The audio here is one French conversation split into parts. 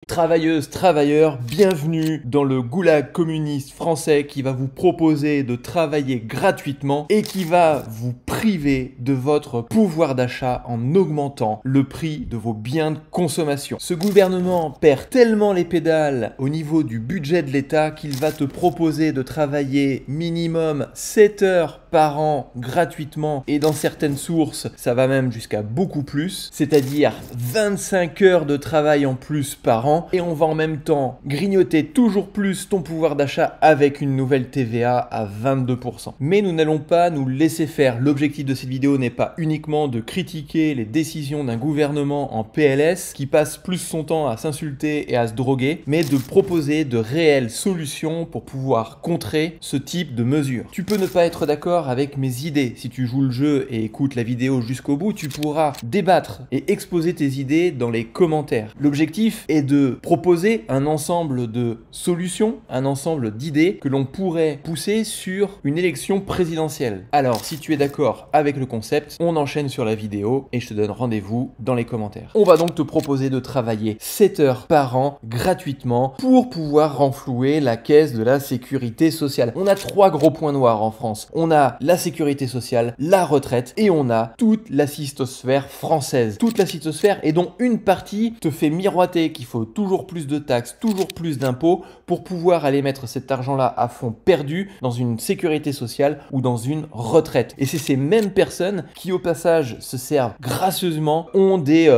Travailleuses, travailleurs, bienvenue dans le goulag communiste français qui va vous proposer de travailler gratuitement et qui va vous priver de votre pouvoir d'achat en augmentant le prix de vos biens de consommation. Ce gouvernement perd tellement les pédales au niveau du budget de l'État qu'il va te proposer de travailler minimum 7 heures par an gratuitement et dans certaines sources, ça va même jusqu'à beaucoup plus, c'est-à-dire 25 heures de travail en plus par an. Et on va en même temps grignoter toujours plus ton pouvoir d'achat avec une nouvelle TVA à 22%. Mais nous n'allons pas nous laisser faire. L'objectif de cette vidéo n'est pas uniquement de critiquer les décisions d'un gouvernement en PLS qui passe plus son temps à s'insulter et à se droguer, mais de proposer de réelles solutions pour pouvoir contrer ce type de mesures. Tu peux ne pas être d'accord avec mes idées. Si tu joues le jeu et écoutes la vidéo jusqu'au bout, tu pourras débattre et exposer tes idées dans les commentaires. L'objectif est de proposer un ensemble de solutions, un ensemble d'idées que l'on pourrait pousser sur une élection présidentielle. Alors, si tu es d'accord avec le concept, on enchaîne sur la vidéo et je te donne rendez-vous dans les commentaires. On va donc te proposer de travailler 7 heures par an gratuitement pour pouvoir renflouer la caisse de la sécurité sociale. On a 3 gros points noirs en France. On a la sécurité sociale, la retraite et on a toute la cystosphère française. Toute la cystosphère et dont une partie te fait miroiter qu'il faut toujours plus de taxes, toujours plus d'impôts pour pouvoir aller mettre cet argent-là à fond perdu dans une sécurité sociale ou dans une retraite. Et c'est ces mêmes personnes qui au passage se servent gracieusement, ont des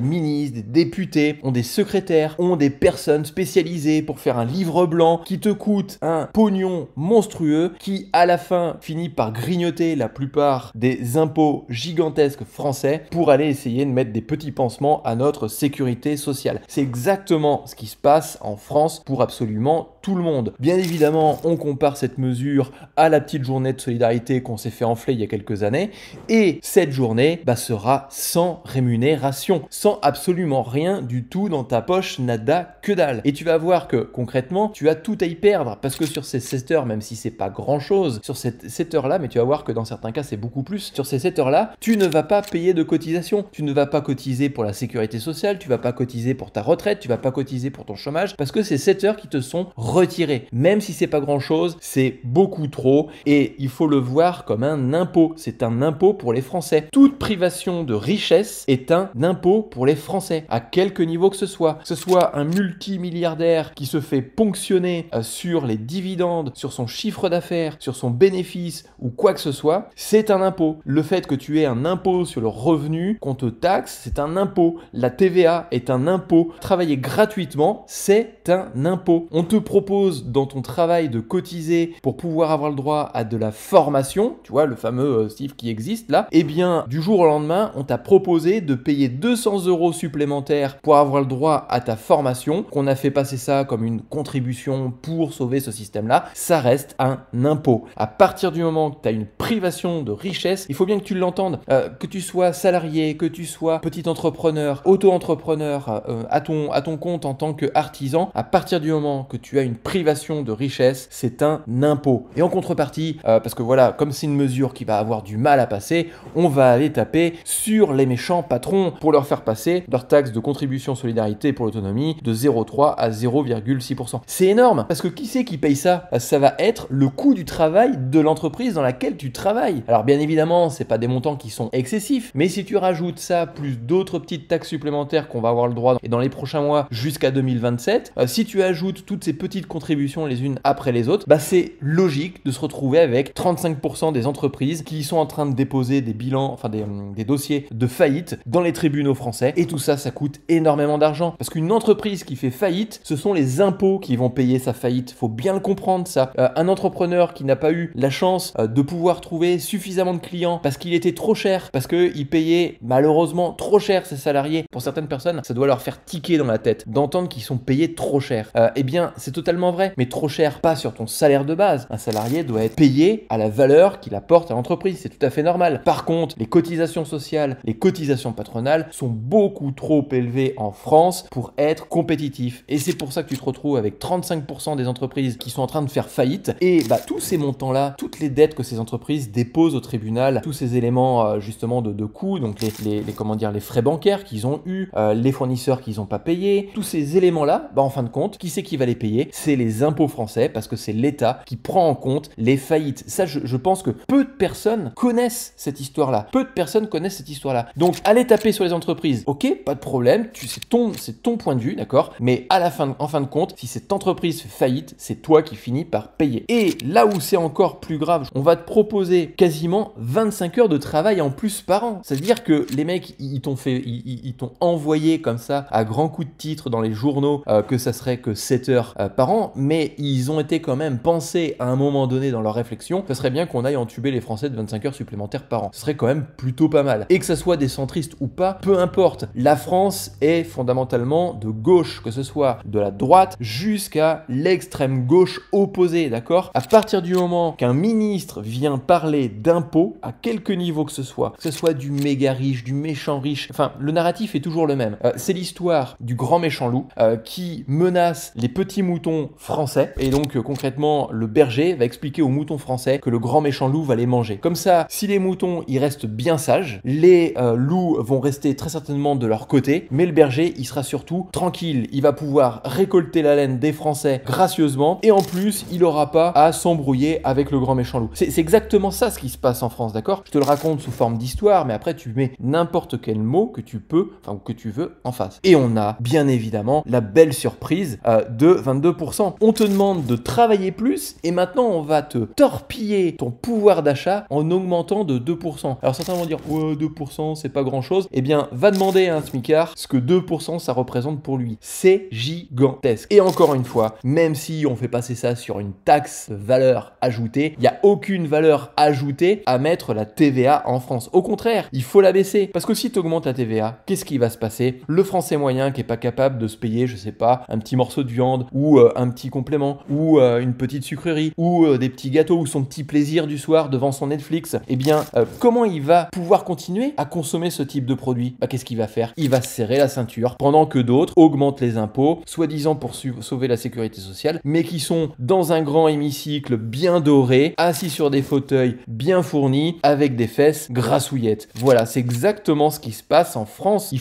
ministres, des députés, ont des secrétaires, ont des personnes spécialisées pour faire un livre blanc qui te coûte un pognon monstrueux qui à la fin finit par grignoter la plupart des impôts gigantesques français pour aller essayer de mettre des petits pansements à notre sécurité sociale. C'est exactement ce qui se passe en France pour absolument tout le monde. Bien évidemment, on compare cette mesure à la petite journée de solidarité qu'on s'est fait enfler il y a quelques années et cette journée sera sans rémunération, sans absolument rien du tout dans ta poche, nada que dalle. Et tu vas voir que concrètement, tu as tout à y perdre parce que sur ces 7 heures, même si c'est pas grand chose, sur cette 7 heures-là, mais tu vas voir que dans certains cas, c'est beaucoup plus, sur ces 7 heures-là, tu ne vas pas payer de cotisation. Tu ne vas pas cotiser pour la sécurité sociale, tu vas pas cotiser pour ta retraite, tu vas pas cotiser pour ton chômage parce que c'est 7 heures qui te sont retirées. Même si c'est pas grand chose, c'est beaucoup trop et il faut le voir comme un impôt. C'est un impôt pour les Français. Toute privation de richesse est un impôt pour les Français, à quelque niveau que ce soit. Que ce soit un multimilliardaire qui se fait ponctionner sur les dividendes, sur son chiffre d'affaires, sur son bénéfice ou quoi que ce soit, c'est un impôt. Le fait que tu aies un impôt sur le revenu qu'on te taxe, c'est un impôt. La TVA est un impôt. Travailler gratuitement, c'est un impôt. On te propose dans ton travail de cotiser pour pouvoir avoir le droit à de la formation, tu vois, le fameux CIF qui existe là, et bien du jour au lendemain, on t'a proposé de payer 200 € supplémentaires pour avoir le droit à ta formation, qu'on a fait passer ça comme une contribution pour sauver ce système-là, ça reste un impôt. À partir du moment que tu as une privation de richesse, il faut bien que tu l'entendes, que tu sois salarié, que tu sois petit entrepreneur, auto-entrepreneur, à ton compte en tant qu'artisan, à partir du moment que tu as une privation de richesse, c'est un impôt. Et en contrepartie, parce que voilà, comme c'est une mesure qui va avoir du mal à passer, on va aller taper sur les méchants patrons pour leur faire passer leur taxe de contribution solidarité pour l'autonomie de 0,3 à 0,6%. C'est énorme, parce que qui c'est qui paye ça? Ça va être le coût du travail de l'entreprise dans laquelle tu travailles. Alors bien évidemment, c'est pas des montants qui sont excessifs, mais si tu rajoutes ça plus d'autres petites taxes supplémentaires qu'on va avoir le droit et dans les prochains mois jusqu'à 2027, si tu ajoutes toutes ces petites contributions les unes après les autres, c'est logique de se retrouver avec 35% des entreprises qui sont en train de déposer des bilans, enfin des dossiers de faillite dans les tribunaux français. Et tout ça, ça coûte énormément d'argent. Parce qu'une entreprise qui fait faillite, ce sont les impôts qui vont payer sa faillite. Faut bien le comprendre ça. Un entrepreneur qui n'a pas eu la chance de pouvoir trouver suffisamment de clients parce qu'il était trop cher, parce qu'il payait malheureusement trop cher ses salariés. Pour certaines personnes, ça doit leur faire tiquer dans la tête d'entendre qu'ils sont payés trop cher. Eh bien, c'est totalement totalement vrai, mais trop cher, pas sur ton salaire de base. Un salarié doit être payé à la valeur qu'il apporte à l'entreprise, c'est tout à fait normal. Par contre, les cotisations sociales, les cotisations patronales sont beaucoup trop élevées en France pour être compétitifs. Et c'est pour ça que tu te retrouves avec 35% des entreprises qui sont en train de faire faillite. Et tous ces montants-là, toutes les dettes que ces entreprises déposent au tribunal, tous ces éléments justement de coûts, donc les frais bancaires qu'ils ont eu, les fournisseurs qu'ils n'ont pas payés, tous ces éléments-là, en fin de compte, qui c'est qui va les payer? C'est les impôts français, parce que c'est l'État qui prend en compte les faillites. Ça, je pense que peu de personnes connaissent cette histoire-là. Peu de personnes connaissent cette histoire-là. Donc, allez taper sur les entreprises, ok, pas de problème, c'est ton point de vue, d'accord? Mais en fin de compte, si cette entreprise fait faillite, c'est toi qui finis par payer. Et là où c'est encore plus grave, on va te proposer quasiment 25 heures de travail en plus par an. C'est-à-dire que les mecs, ils t'ont envoyé comme ça à grands coups de titre dans les journaux que ça serait que 7 heures par an, mais ils ont été quand même pensés à un moment donné dans leur réflexion, ça serait bien qu'on aille entuber les Français de 25 heures supplémentaires par an. Ce serait quand même plutôt pas mal. Et que ça soit des centristes ou pas, peu importe. La France est fondamentalement de gauche, que ce soit de la droite jusqu'à l'extrême gauche opposée, d'accord? À partir du moment qu'un ministre vient parler d'impôts, à quelque niveau que ce soit du méga riche, du méchant riche, enfin, le narratif est toujours le même. C'est l'histoire du grand méchant loup qui menace les petits moutons français, et donc concrètement, le berger va expliquer aux moutons français que le grand méchant loup va les manger. Comme ça, si les moutons, ils restent bien sages, les loups vont rester très certainement de leur côté, mais le berger, il sera surtout tranquille. Il va pouvoir récolter la laine des Français gracieusement, et en plus, il n'aura pas à s'embrouiller avec le grand méchant loup. C'est exactement ça ce qui se passe en France, d'accord? Je te le raconte sous forme d'histoire, mais après, tu mets n'importe quel mot que tu peux, enfin, que tu veux en face. Et on a, bien évidemment, la belle surprise de 22%. On te demande de travailler plus, et maintenant, on va te torpiller ton pouvoir d'achat en augmentant de 2%. Alors certains vont dire, ouais, 2%, c'est pas grand-chose. Eh bien, va demander à un smicard ce que 2% ça représente pour lui. C'est gigantesque. Et encore une fois, même si on fait passer ça sur une taxe de valeur ajoutée, il n'y a aucune valeur ajoutée à mettre la TVA en France. Au contraire, il faut la baisser. Parce que si tu augmentes la TVA, qu'est-ce qui va se passer? Le Français moyen qui est pas capable de se payer, je sais pas, un petit morceau de viande ou un petit complément ou une petite sucrerie ou des petits gâteaux ou son petit plaisir du soir devant son Netflix, eh bien, comment il va pouvoir continuer à consommer ce type de produit? Qu'est-ce qu'il va faire? Il va se serrer la ceinture pendant que d'autres augmentent les impôts, soi-disant pour sauver la sécurité sociale, mais qui sont dans un grand hémicycle bien doré, assis sur des fauteuils bien fournis, avec des fesses grassouillettes. Voilà, c'est exactement ce qui se passe en France.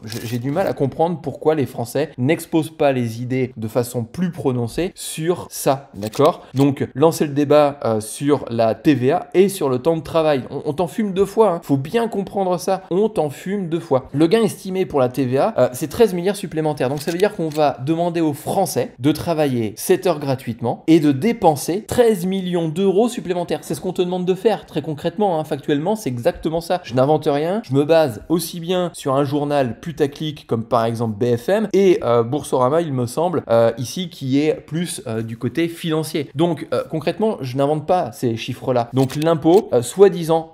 J'ai du mal à comprendre pourquoi les Français n'exposent pas les idées de façon plus prononcée sur ça, d'accord? Donc, lancez le débat sur la TVA et sur le temps de travail. On t'en fume deux fois, hein. Faut bien comprendre ça. On t'en fume deux fois. Le gain estimé pour la TVA, c'est 13 milliards supplémentaires. Donc, ça veut dire qu'on va demander aux Français de travailler 7 heures gratuitement et de dépenser 13 millions d'euros supplémentaires. C'est ce qu'on te demande de faire, très concrètement, hein. Factuellement, c'est exactement ça. Je n'invente rien. Je me base aussi bien sur un journal putaclic comme par exemple BFM et Boursorama, il me semble, ici, qui est plus du côté financier. Donc, concrètement, je n'invente pas ces chiffres-là. Donc, l'impôt, soi-disant,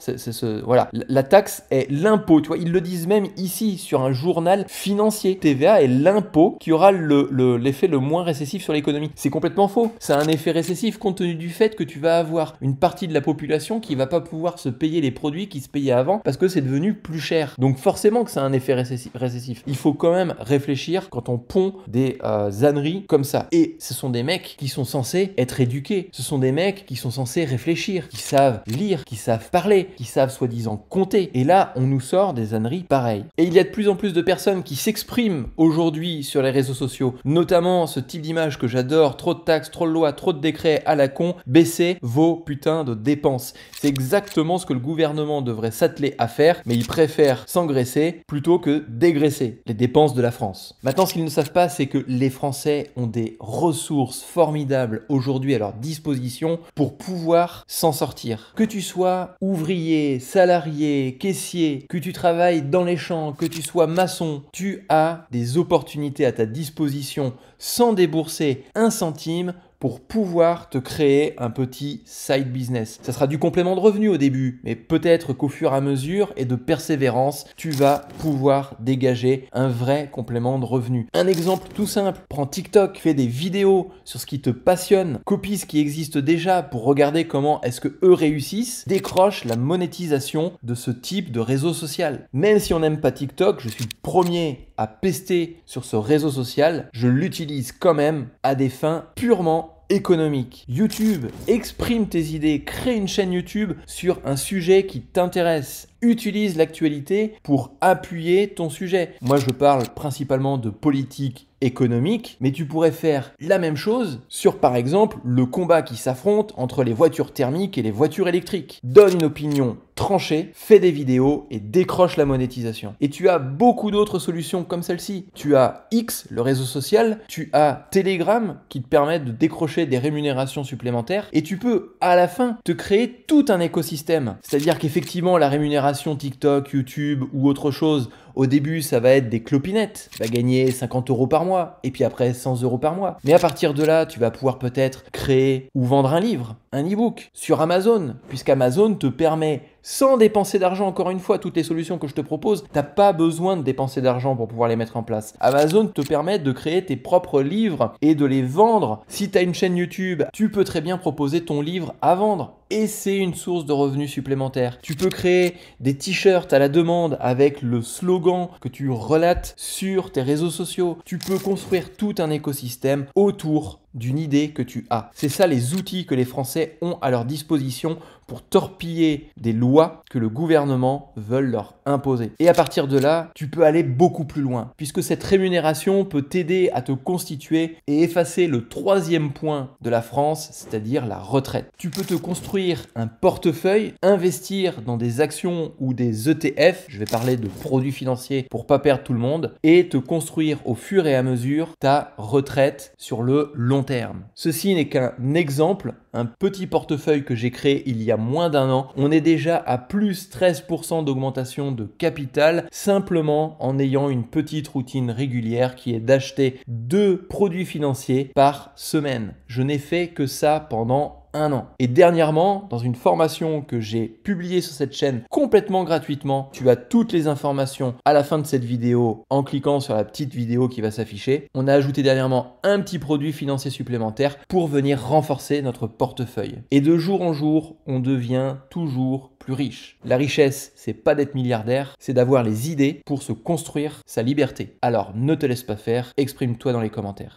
voilà, la taxe est l'impôt. Tu vois, ils le disent même ici sur un journal financier. TVA est l'impôt qui aura l'effet le moins récessif sur l'économie. C'est complètement faux. C'est un effet récessif compte tenu du fait que tu vas avoir une partie de la population qui va pas pouvoir se payer les produits qui se payaient avant parce que c'est devenu plus cher. Donc forcément que c'est un effet récessif. Il faut quand même réfléchir quand on pond des âneries comme ça. Et ce sont des mecs qui sont censés être éduqués. Ce sont des mecs qui sont censés réfléchir, qui savent lire, qui savent parler, qui savent soi-disant compter. Et là, on nous sort des âneries pareilles. Et il y a de plus en plus de personnes qui s'expriment aujourd'hui sur les réseaux sociaux, notamment ce type d'image que j'adore, trop de taxes, trop de lois, trop de décrets à la con, baissez vos putains de dépenses. C'est exactement ce que le gouvernement devrait s'atteler à faire, mais ils préfèrent s'engraisser plutôt que dégraisser les dépenses de la France. Maintenant, ce qu'ils ne savent pas, c'est que les Français ont des ressources formidables aujourd'hui à leur disposition pour pouvoir s'en sortir. Que tu sois ouvrier, salarié, caissier, que tu travailles dans les champs, que tu sois maçon, tu as des opportunités à ta disposition sans débourser un centime pour pouvoir te créer un petit side business. Ça sera du complément de revenu au début, mais peut-être qu'au fur et à mesure et de persévérance, tu vas pouvoir dégager un vrai complément de revenu. Un exemple tout simple, prends TikTok, fais des vidéos sur ce qui te passionne, copie ce qui existe déjà pour regarder comment est-ce que eux réussissent, décroche la monétisation de ce type de réseau social. Même si on n'aime pas TikTok, je suis le premier à pester sur ce réseau social, je l'utilise quand même à des fins purement économique. YouTube, exprime tes idées, crée une chaîne YouTube sur un sujet qui t'intéresse. Utilise l'actualité pour appuyer ton sujet. Moi, je parle principalement de politique économique, mais tu pourrais faire la même chose sur, par exemple, le combat qui s'affronte entre les voitures thermiques et les voitures électriques. Donne une opinion tranchée, fais des vidéos et décroche la monétisation. Et tu as beaucoup d'autres solutions comme celle-ci. Tu as X, le réseau social, tu as Telegram qui te permet de décrocher des rémunérations supplémentaires et tu peux à la fin te créer tout un écosystème. C'est-à-dire qu'effectivement la rémunération TikTok, YouTube ou autre chose, au début, ça va être des clopinettes. Tu vas gagner 50 € par mois et puis après 100 € par mois. Mais à partir de là, tu vas pouvoir peut-être créer ou vendre un livre, un e-book sur Amazon, puisqu'Amazon te permet, sans dépenser d'argent, encore une fois, toutes les solutions que je te propose, tu n'as pas besoin de dépenser d'argent pour pouvoir les mettre en place. Amazon te permet de créer tes propres livres et de les vendre. Si tu as une chaîne YouTube, tu peux très bien proposer ton livre à vendre. Et c'est une source de revenus supplémentaires. Tu peux créer des t-shirts à la demande avec le slogan que tu relates sur tes réseaux sociaux. Tu peux construire tout un écosystème autour d'une idée que tu as. C'est ça les outils que les Français ont à leur disposition pour torpiller des lois que le gouvernement veut leur imposer. Et à partir de là, tu peux aller beaucoup plus loin, puisque cette rémunération peut t'aider à te constituer et effacer le troisième point de la France, c'est-à-dire la retraite. Tu peux te construire un portefeuille, investir dans des actions ou des ETF, je vais parler de produits financiers pour pas perdre tout le monde, et te construire au fur et à mesure ta retraite sur le long terme. Ceci n'est qu'un exemple, un petit portefeuille que j'ai créé il y a moins d'un an. On est déjà à plus 13% d'augmentation de capital simplement en ayant une petite routine régulière qui est d'acheter 2 produits financiers par semaine. Je n'ai fait que ça pendant un an. Et dernièrement, dans une formation que j'ai publiée sur cette chaîne complètement gratuitement, tu as toutes les informations à la fin de cette vidéo en cliquant sur la petite vidéo qui va s'afficher. On a ajouté dernièrement un petit produit financier supplémentaire pour venir renforcer notre portefeuille. Et de jour en jour, on devient toujours plus riche. La richesse, c'est pas d'être milliardaire, c'est d'avoir les idées pour se construire sa liberté. Alors ne te laisse pas faire, exprime-toi dans les commentaires.